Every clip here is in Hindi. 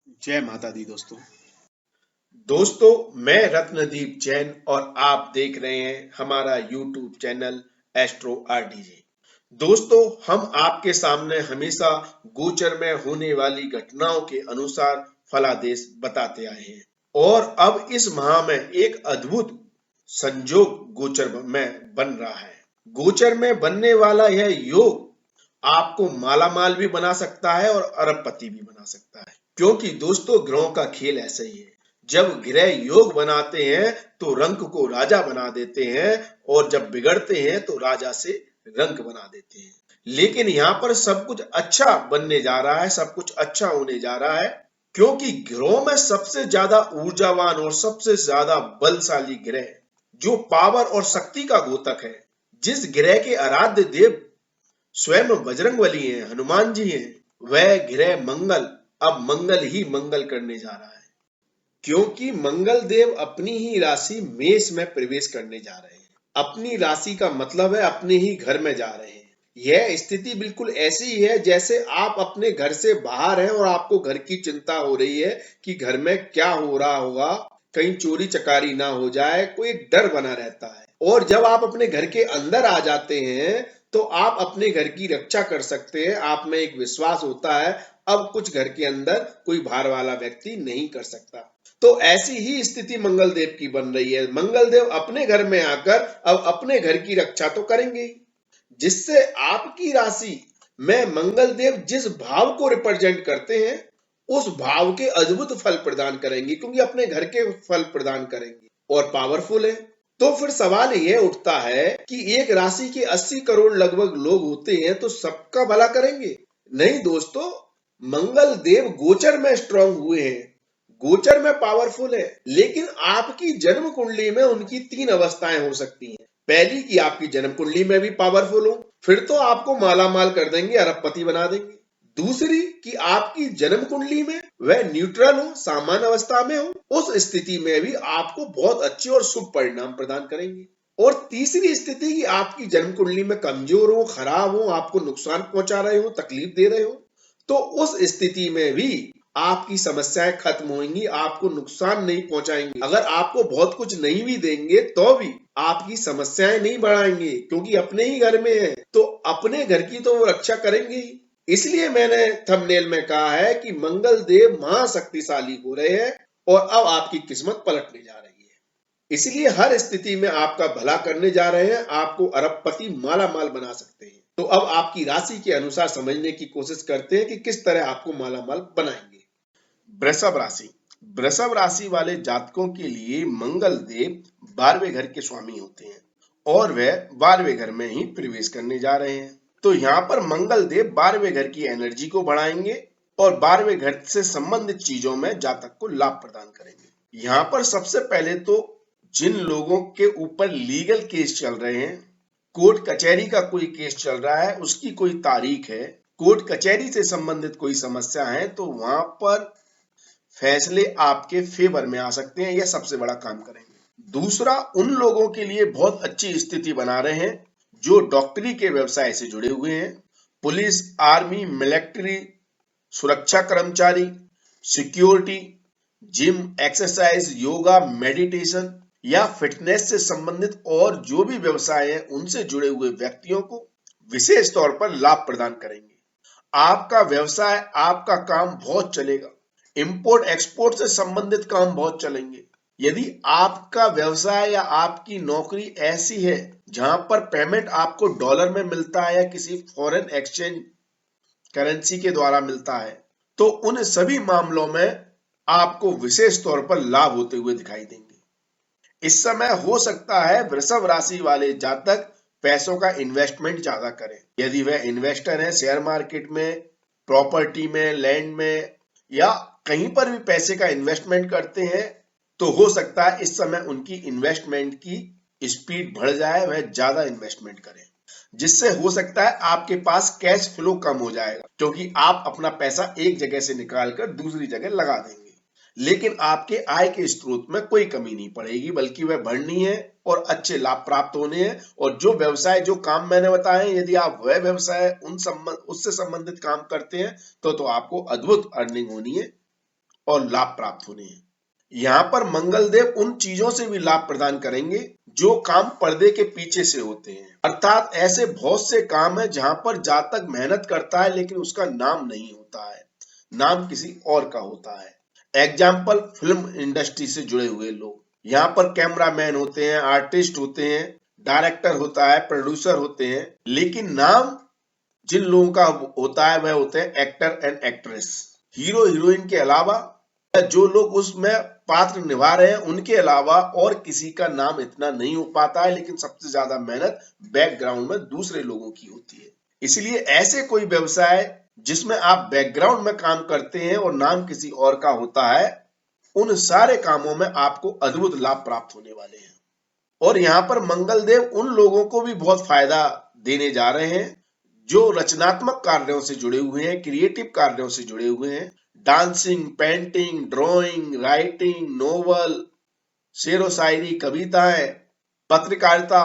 जय माता दी दोस्तों। दोस्तों, मैं रत्नदीप जैन और आप देख रहे हैं हमारा यूट्यूब चैनल एस्ट्रो आरडीजे। दोस्तों, हम आपके सामने हमेशा गोचर में होने वाली घटनाओं के अनुसार फलादेश बताते आए हैं और अब इस माह में एक अद्भुत संजोग गोचर में बन रहा है। गोचर में बनने वाला यह योग आपको मालामाल भी बना सकता है और अरबपति भी बना सकता है, क्योंकि दोस्तों ग्रहों का खेल ऐसा ही है। जब ग्रह योग बनाते हैं तो रंक को राजा बना देते हैं और जब बिगड़ते हैं तो राजा से रंक बना देते हैं। लेकिन यहाँ पर सब कुछ अच्छा बनने जा रहा है, सब कुछ अच्छा होने जा रहा है, क्योंकि ग्रहों में सबसे ज्यादा ऊर्जावान और सबसे ज्यादा बलशाली ग्रह जो पावर और शक्ति का द्योतक है, जिस ग्रह के आराध्य देव स्वयं बजरंगबली हैं, हनुमान जी हैं, वह ग्रह मंगल अब मंगल ही मंगल करने जा रहा है, क्योंकि मंगल देव अपनी ही राशि मेष में प्रवेश करने जा रहे हैं। अपनी राशि का मतलब है अपने ही घर में जा रहे हैं। यह स्थिति बिल्कुल ऐसी ही है जैसे आप अपने घर से बाहर हैं और आपको घर की चिंता हो रही है कि घर में क्या हो रहा होगा, कहीं चोरी चकारी ना हो जाए, कोई एक डर बना रहता है। और जब आप अपने घर के अंदर आ जाते हैं तो आप अपने घर की रक्षा कर सकते हैं, आप में एक विश्वास होता है अब कुछ घर के अंदर कोई बाहर वाला व्यक्ति नहीं कर सकता। तो ऐसी ही स्थिति मंगल देव की बन रही है। मंगल देव अपने घर में आकर अब अपने घर की रक्षा तो करेंगे ही, जिससे आपकी राशि में मंगल देव जिस भाव को रिप्रेजेंट करते हैं उस भाव के अद्भुत फल प्रदान करेंगे, क्योंकि अपने घर के फल प्रदान करेंगे और पावरफुल है। तो फिर सवाल यह उठता है कि एक राशि के 80 करोड़ लगभग लोग होते हैं तो सबका भला करेंगे? नहीं दोस्तों, मंगल देव गोचर में स्ट्रांग हुए हैं, गोचर में पावरफुल है, लेकिन आपकी जन्म कुंडली में उनकी 3 अवस्थाएं हो सकती हैं। पहली कि आपकी जन्म कुंडली में भी पावरफुल हो, फिर तो आपको माला माल कर देंगे, अरबपति बना देंगे। दूसरी कि आपकी जन्म कुंडली में वह न्यूट्रल हो, सामान्य अवस्था में हो, उस स्थिति में भी आपको बहुत अच्छे और शुभ परिणाम प्रदान करेंगे। और तीसरी स्थिति कि आपकी जन्म कुंडली में कमजोर हो, खराब हो, आपको नुकसान पहुंचा रहे हो, तकलीफ दे रहे हो, तो उस स्थिति में भी आपकी समस्याएं खत्म होंगी, आपको नुकसान नहीं पहुंचाएंगे। अगर आपको बहुत कुछ नहीं भी देंगे तो भी आपकी समस्याएं नहीं बढ़ाएंगे, क्योंकि अपने ही घर में है तो अपने घर की तो वो रक्षा करेंगे ही। इसलिए मैंने थंबनेल में कहा है कि मंगल देव महाशक्तिशाली हो रहे हैं और अब आपकी किस्मत पलटने जा रही है। इसलिए हर स्थिति में आपका भला करने जा रहे हैं, आपको अरबपति माला माल बना सकते हैं। तो अब आपकी राशि के अनुसार समझने की कोशिश करते हैं कि किस तरह आपको माला माल बनाएंगे। वृषभ राशि। वृषभ राशि वाले जातकों के लिए मंगल देव 12वें घर के स्वामी होते हैं और वह 12वें घर में ही प्रवेश करने जा रहे हैं। तो यहाँ पर मंगल देव 12वें घर की एनर्जी को बढ़ाएंगे और 12वें घर से संबंधित चीजों में जातक को लाभ प्रदान करेंगे। यहाँ पर सबसे पहले तो जिन लोगों के ऊपर लीगल केस चल रहे हैं, कोर्ट कचहरी का कोई केस चल रहा है, उसकी कोई तारीख है, कोर्ट कचहरी से संबंधित कोई समस्या है, तो वहां पर फैसले आपके फेवर में आ सकते हैं, यह सबसे बड़ा काम करेंगे। दूसरा, उन लोगों के लिए बहुत अच्छी स्थिति बना रहे हैं जो डॉक्टरी के व्यवसाय से जुड़े हुए हैं, पुलिस, आर्मी, मिलिट्री, सुरक्षा कर्मचारी, security, gym, exercise, yoga, meditation या फिटनेस से संबंधित और जो भी व्यवसाय है उनसे जुड़े हुए व्यक्तियों को विशेष तौर पर लाभ प्रदान करेंगे। आपका व्यवसाय, आपका काम बहुत चलेगा। इंपोर्ट एक्सपोर्ट से संबंधित काम बहुत चलेंगे। यदि आपका व्यवसाय या आपकी नौकरी ऐसी है जहां पर पेमेंट आपको डॉलर में मिलता है या किसी फॉरेन एक्सचेंज करेंसी के द्वारा मिलता है, तो उन सभी मामलों में आपको विशेष तौर पर लाभ होते हुए दिखाई देंगे। इस समय हो सकता है वृषभ राशि वाले जातक पैसों का इन्वेस्टमेंट ज्यादा करें। यदि वह इन्वेस्टर है, शेयर मार्केट में, प्रॉपर्टी में, लैंड में या कहीं पर भी पैसे का इन्वेस्टमेंट करते हैं, तो हो सकता है इस समय उनकी इन्वेस्टमेंट की स्पीड बढ़ जाए, वह ज्यादा इन्वेस्टमेंट करें, जिससे हो सकता है आपके पास कैश फ्लो कम हो जाएगा, क्योंकि आप अपना पैसा एक जगह से निकाल कर दूसरी जगह लगा देंगे। लेकिन आपके आय के स्रोत में कोई कमी नहीं पड़ेगी, बल्कि वह बढ़नी है और अच्छे लाभ प्राप्त होने हैं। और जो व्यवसाय, जो काम मैंने बताए, यदि आप वह व्यवसाय उससे संबंधित काम करते हैं तो आपको अद्भुत अर्निंग होनी है और लाभ प्राप्त होने हैं। यहाँ पर मंगलदेव उन चीजों से भी लाभ प्रदान करेंगे जो काम पर्दे के पीछे से होते हैं, अर्थात ऐसे बहुत से काम है जहां पर जातक मेहनत करता है लेकिन उसका नाम नहीं होता है, नाम किसी और का होता है। एग्जाम्पल, फिल्म इंडस्ट्री से जुड़े हुए लोग, यहाँ पर कैमरामैन होते हैं, आर्टिस्ट होते हैं, डायरेक्टर होता है, प्रोड्यूसर होते हैं, लेकिन नाम जिन लोगों का होता है वह होते हैं actor and actress. Hero heroine के अलावा जो लोग उसमें पात्र निभा रहे हैं उनके अलावा और किसी का नाम इतना नहीं हो पाता है, लेकिन सबसे ज्यादा मेहनत बैकग्राउंड में दूसरे लोगों की होती है। इसलिए ऐसे कोई व्यवसाय जिसमें आप बैकग्राउंड में काम करते हैं और नाम किसी और का होता है, उन सारे कामों में आपको अद्भुत लाभ प्राप्त होने वाले हैं। और यहाँ पर मंगलदेव उन लोगों को भी बहुत फायदा देने जा रहे हैं जो रचनात्मक कार्यों से जुड़े हुए हैं, क्रिएटिव कार्यों से जुड़े हुए हैं। Dancing, painting, drawing, writing, novel, शेरो शायरी, कविताएं, पत्रकारिता,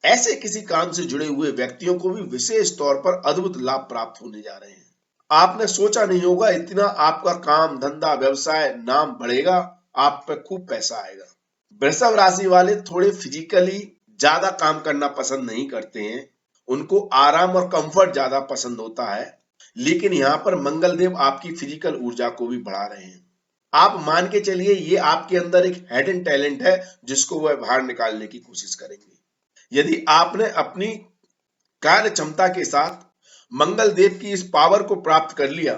ऐसे किसी काम से जुड़े हुए व्यक्तियों को भी विशेष तौर पर अद्भुत लाभ प्राप्त होने जा रहे हैं। आपने सोचा नहीं होगा इतना आपका काम धंधा व्यवसाय नाम बढ़ेगा, आप पे खूब पैसा आएगा। वृषभ राशि वाले थोड़े फिजिकली ज्यादा काम करना पसंद नहीं करते हैं, उनको आराम और कंफर्ट ज्यादा पसंद होता है, लेकिन यहाँ पर मंगलदेव आपकी फिजिकल ऊर्जा को भी बढ़ा रहे हैं। आप मान के चलिए ये आपके अंदर एक हिडन टैलेंट है जिसको वह बाहर निकालने की कोशिश करेंगे। यदि आपने अपनी कार्य क्षमता के साथ मंगलदेव की इस पावर को प्राप्त कर लिया,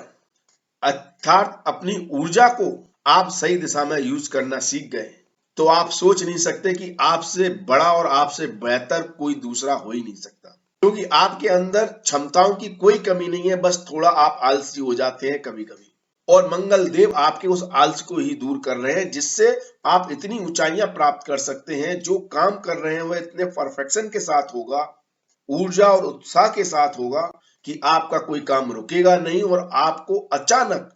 अर्थात अपनी ऊर्जा को आप सही दिशा में यूज करना सीख गए, तो आप सोच नहीं सकते कि आपसे बड़ा और आपसे बेहतर कोई दूसरा हो ही नहीं सकता, क्योंकि आपके अंदर क्षमताओं की कोई कमी नहीं है, बस थोड़ा आप आलसी हो जाते हैं कभी कभी। और मंगलदेव आपके उस आलस को ही दूर कर रहे हैं, जिससे आप इतनी ऊंचाइयां प्राप्त कर सकते हैं। जो काम कर रहे हैं वह इतने परफेक्शन के साथ होगा, ऊर्जा और उत्साह के साथ होगा कि आपका कोई काम रुकेगा नहीं और आपको अचानक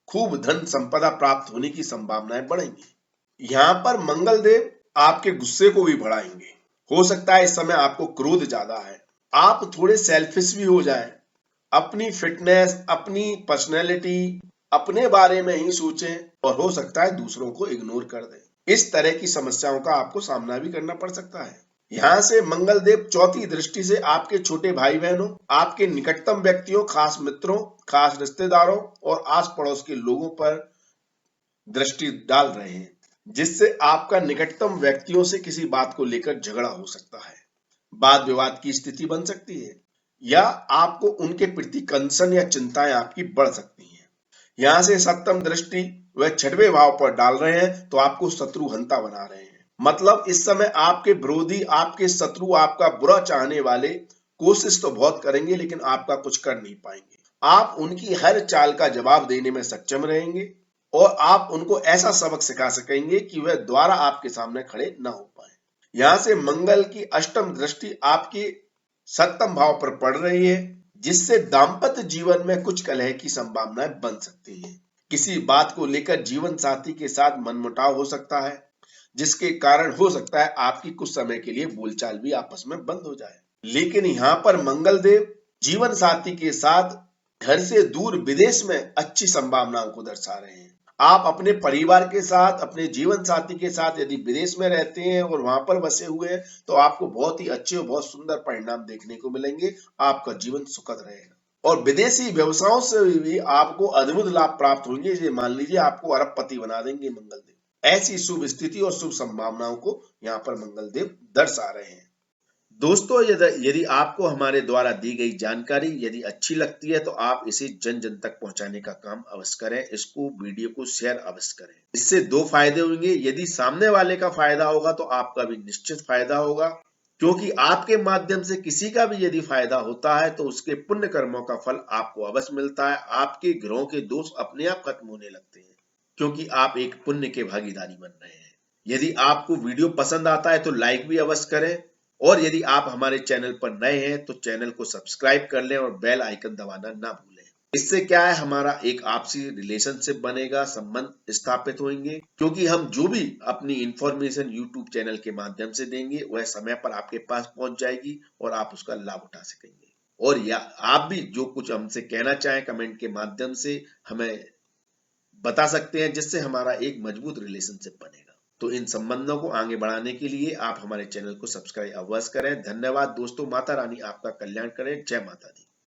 खूब धन संपदा प्राप्त होने की संभावनाएं बढ़ेंगी। यहाँ पर मंगलदेव आपके गुस्से को भी बढ़ाएंगे। हो सकता है इस समय आपको क्रोध ज्यादा है, आप थोड़े सेल्फिश भी हो जाए, अपनी फिटनेस, अपनी पर्सनैलिटी, अपने बारे में ही सोचें और हो सकता है दूसरों को इग्नोर कर दें। इस तरह की समस्याओं का आपको सामना भी करना पड़ सकता है। यहाँ से मंगलदेव चौथी दृष्टि से आपके छोटे भाई बहनों, आपके निकटतम व्यक्तियों, खास मित्रों, खास रिश्तेदारों और आस पड़ोस के लोगों पर दृष्टि डाल रहे हैं, जिससे आपका निकटतम व्यक्तियों से किसी बात को लेकर झगड़ा हो सकता है, वाद विवाद की स्थिति बन सकती है, या आपको उनके प्रति कंसर्न या चिंताएं आपकी बढ़ सकती हैं। यहाँ से सप्तम दृष्टि वह छठवें भाव पर डाल रहे हैं, तो आपको शत्रु हंता बना रहे हैं। मतलब इस समय आपके विरोधी, आपके शत्रु, आपका बुरा चाहने वाले कोशिश तो बहुत करेंगे लेकिन आपका कुछ कर नहीं पाएंगे। आप उनकी हर चाल का जवाब देने में सक्षम रहेंगे और आप उनको ऐसा सबक सिखा सकेंगे कि वह दोबारा आपके सामने खड़े न हो पाए। यहाँ से मंगल की अष्टम दृष्टि आपकी सप्तम भाव पर पड़ रही है, जिससे दाम्पत्य जीवन में कुछ कलह की संभावनाएं बन सकती है। किसी बात को लेकर जीवन साथी के साथ मनमुटाव हो सकता है, जिसके कारण हो सकता है आपकी कुछ समय के लिए बोलचाल भी आपस में बंद हो जाए। लेकिन यहाँ पर मंगलदेव जीवन साथी के साथ घर से दूर विदेश में अच्छी संभावनाओं को दर्शा रहे हैं। आप अपने परिवार के साथ, अपने जीवन साथी के साथ यदि विदेश में रहते हैं और वहां पर बसे हुए हैं, तो आपको बहुत ही अच्छे और बहुत सुंदर परिणाम देखने को मिलेंगे। आपका जीवन सुखद रहेगा और विदेशी व्यवसायों से भी आपको अद्भुत लाभ प्राप्त होंगे। ये मान लीजिए आपको अरबपति बना देंगे मंगलदेव। ऐसी शुभ स्थिति और शुभ संभावनाओं को यहाँ पर मंगलदेव दर्शा रहे हैं। दोस्तों, यदि आपको हमारे द्वारा दी गई जानकारी यदि अच्छी लगती है तो आप इसे जन जन तक पहुंचाने का काम अवश्य करें। इसको वीडियो को शेयर अवश्य करें। इससे दो फायदे होंगे। यदि सामने वाले का फायदा होगा तो आपका भी निश्चित फायदा होगा, क्योंकि आपके माध्यम से किसी का भी यदि फायदा होता है तो उसके पुण्य कर्मों का फल आपको अवश्य मिलता है। आपके ग्रहों के दोष अपने आप खत्म होने लगते हैं, क्योंकि आप एक पुण्य के भागीदारी बन रहे हैं। यदि आपको वीडियो पसंद आता है तो लाइक भी अवश्य करें, और यदि आप हमारे चैनल पर नए हैं तो चैनल को सब्सक्राइब कर लें और बेल आइकन दबाना ना भूलें। इससे क्या है, हमारा एक आपसी रिलेशनशिप बनेगा, संबंध स्थापित होंगे, क्योंकि हम जो भी अपनी इंफॉर्मेशन यूट्यूब चैनल के माध्यम से देंगे वह समय पर आपके पास पहुंच जाएगी और आप उसका लाभ उठा सकेंगे। और या आप भी जो कुछ हमसे कहना चाहें कमेंट के माध्यम से हमें बता सकते हैं, जिससे हमारा एक मजबूत रिलेशनशिप बनेगा। तो इन संबंधों को आगे बढ़ाने के लिए आप हमारे चैनल को सब्सक्राइब अवश्य करें। धन्यवाद दोस्तों। माता रानी आपका कल्याण करे। जय माता दी।